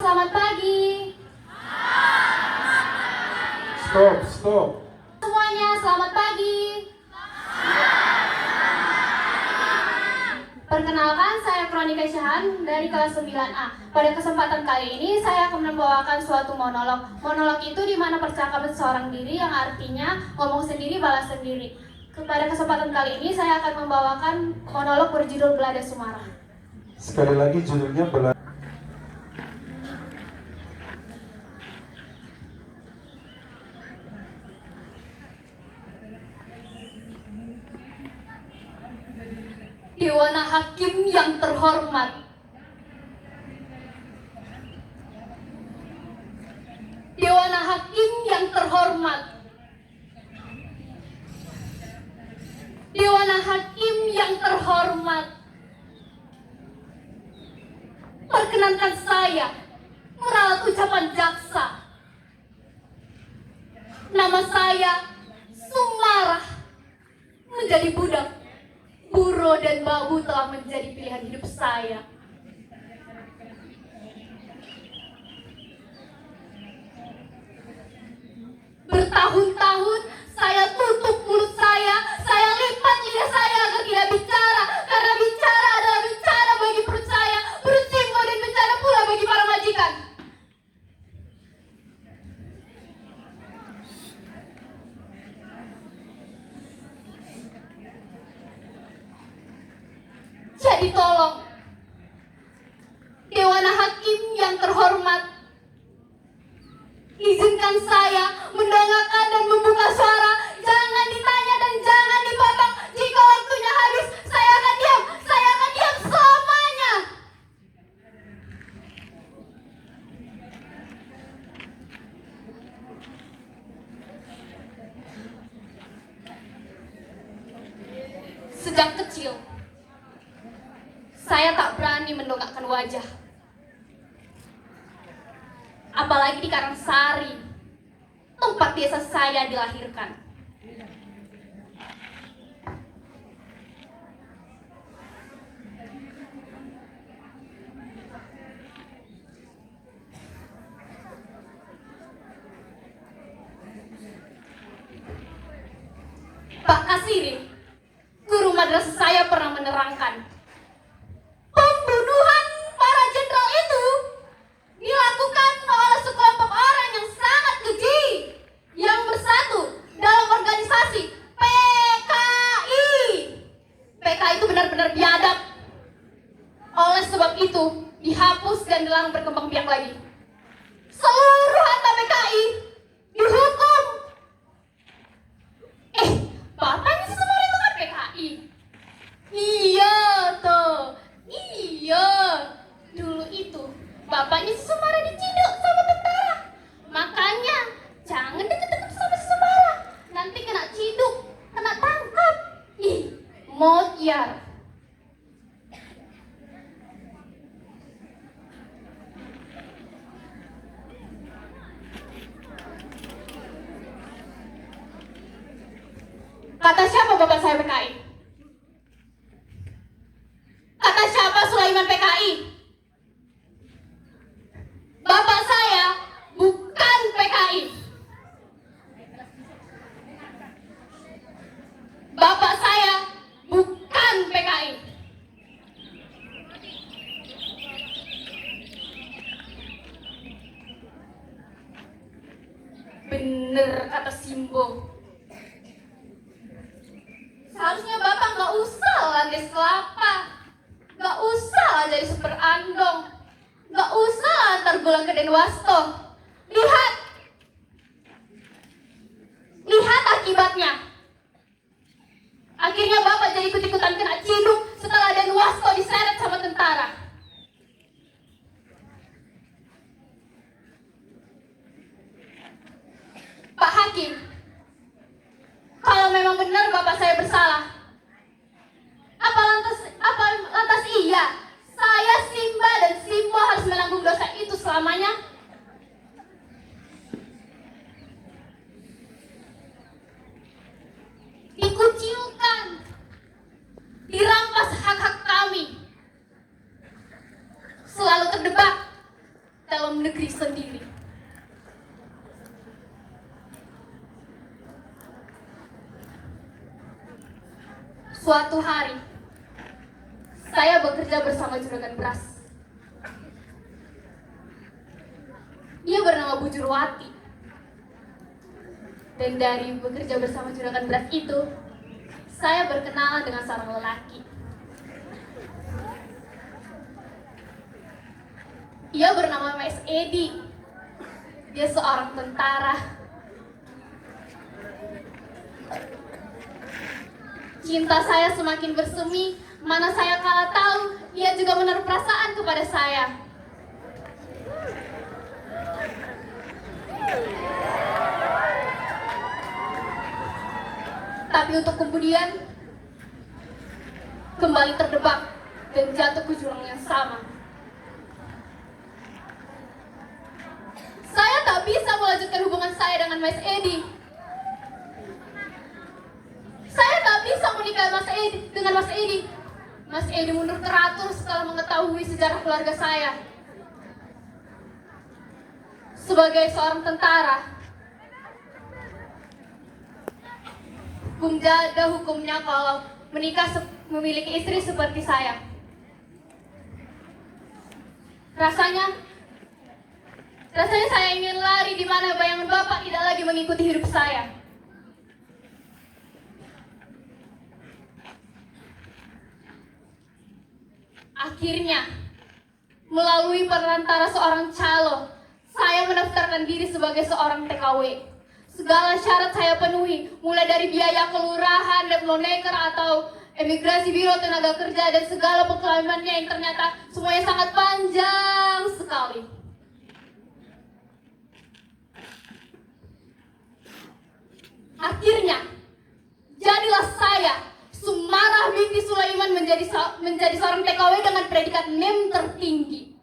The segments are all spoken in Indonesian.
selamat pagi. Stop. Semuanya, selamat pagi. Perkenalkan, saya Kronika Syahan dari kelas 9A. Pada kesempatan kali ini, saya akan membawakan suatu monolog. Monolog itu dimana percakapan seorang diri yang artinya ngomong sendiri, balas sendiri. Pada kesempatan kali ini, saya akan membawakan monolog berjudul Belada Sumara. Sekali lagi judulnya Belada. Dewan Hakim yang terhormat, Dewan Hakim yang terhormat, Dewan Hakim yang terhormat, perkenankan saya meralat ucapan jaksa. Nama saya Sumarah. Menjadi budak, buruh dan babu telah menjadi pilihan hidup saya. Bertahun-tahun saya tutup mulut saya lipat lidah saya agar tidak bicara, karena bicara adalah bencana bagi perut saya, perut Simbo, dan bencana pula bagi para majikan. Jadi tolong, Dewan Hakim yang terhormat, izinkan saya mendongakkan dan membuka suara. Jangan ditanya dan jangan dipotong. Jika waktunya habis, saya akan diam selamanya. Sejak kecil, saya tak berani mendongakkan wajah. Apalagi di Karangsari, tempat desa saya dilahirkan. Pak Kasiri, guru madrasah saya pernah menerangkan, pembunuhan para jenderal itu dilakukan oleh sekelompok orang yang sangat keji, yang bersatu dalam organisasi PKI. PKI itu benar-benar biadab. Oleh sebab itu, dihapus dan dilarang berkembang biak lagi. Seluruh anggota PKI dihukum. Bapaknya si Semar itu kan PKI. Iya toh, iya. Dulu itu bapaknya si Semara diciduk sama tentara. Makanya jangan deket-deket sama si Semara. Nanti kena ciduk, kena tangkap. Motyar. Kata siapa bapak saya PKI? Kata siapa Sulaiman PKI? Bapak saya bukan PKI. Bapak saya bukan PKI. Bener kata Simbo. Seharusnya Bapak nggak usah landes kelapa, nggak usah jadi super andong, nggak usah antar gula ke Denwasto. Lihat akibatnya. Akhirnya Bapak jadi ikut-ikutan kena ciduk setelah Denwasto diseret sama tentara. Pak Hakim, kalau memang benar Bapak saya bersalah, apa lantas iya saya Simba dan Simbo harus menanggung dosa itu selamanya? Dikucilkan, dirampas hak-hak kami, selalu terjebak dalam dalam negeri sendiri. Suatu hari, saya bekerja bersama juragan beras. Ia bernama Bu Jurwati. Dan dari bekerja bersama juragan beras itu, saya berkenalan dengan seorang lelaki. Ia bernama Mas Edi. Dia seorang tentara. Cinta saya semakin bersemi, mana saya kala tahu ia juga menaruh perasaan kepada saya. Tapi untuk kemudian kembali terjebak dan jatuh ke jurang yang sama. Saya tak bisa melanjutkan hubungan saya dengan Mas Edi. Saya tak bisa menikah dengan Mas Edi. Mas Edi mundur teratur setelah mengetahui sejarah keluarga saya. Sebagai seorang tentara, hukum jada hukumnya kalau menikah memiliki istri seperti saya. Rasanya saya ingin lari di mana bayangan Bapak tidak lagi mengikuti hidup saya. Akhirnya, melalui perantara seorang calo, saya mendaftarkan diri sebagai seorang TKW. Segala syarat saya penuhi, mulai dari biaya kelurahan, deploneker atau emigrasi biro tenaga kerja, dan segala pengalamannya yang ternyata semuanya sangat panjang sekali. Akhirnya, jadilah saya, Sumarah binti Sulaiman, menjadi seorang TKW dengan predikat NEM tertinggi.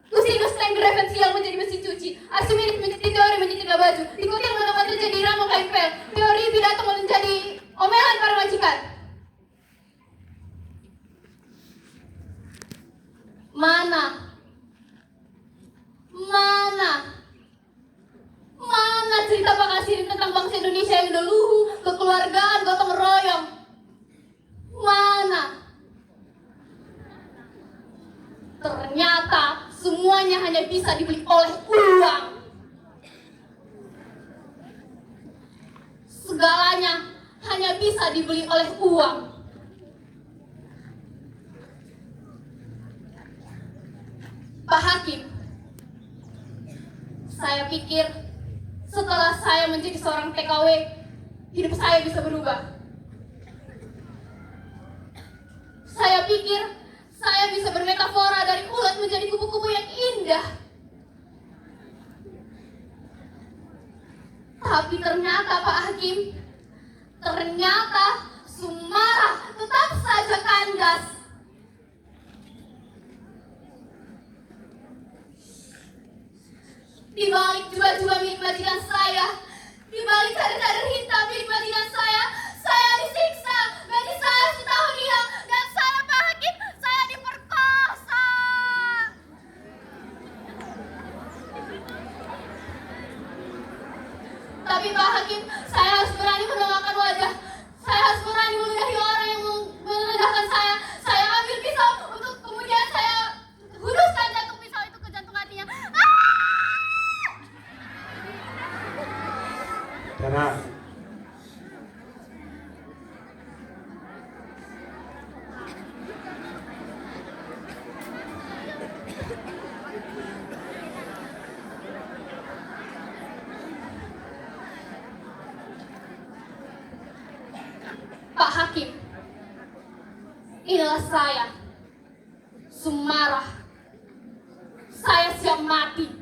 Lucinus tank referensial menjadi mesin cuci, Archimedes menjadi teori menyetrika baju, dikutil menomotor jadi ramu kain pel, teori pidato menjadi omelan para majikan. Mana cerita Pak Kasirin tentang bangsa Indonesia yang dahulu, kekeluargaan, gotong royong? Mana? Ternyata semuanya hanya bisa dibeli oleh uang. Segalanya hanya bisa dibeli oleh uang. Pak Hakim, saya pikir setelah saya menjadi seorang TKW, hidup saya bisa berubah. Saya pikir saya bisa bermetafora dari ulat menjadi kupu-kupu yang indah. Tapi ternyata Pak Hakim, ternyata Sumarah tetap saja kandas. Di balik juga milik majikan saya, di balik cadar-cadar hitam milik majikan saya disiksa, gaji saya setahun hilang, dan saya Pak Hakim, saya diperkosa. Tapi Pak Hakim, saya harus berani menolakkan wajah, saya harus berani meludahi orang yang merendahkan saya. Saya ambil pisau untuk kemudian saya huduskan jantung pisau itu ke jantung hatinya. Tenang. Pak Hakim, inilah saya, Sumarah. Saya siap mati.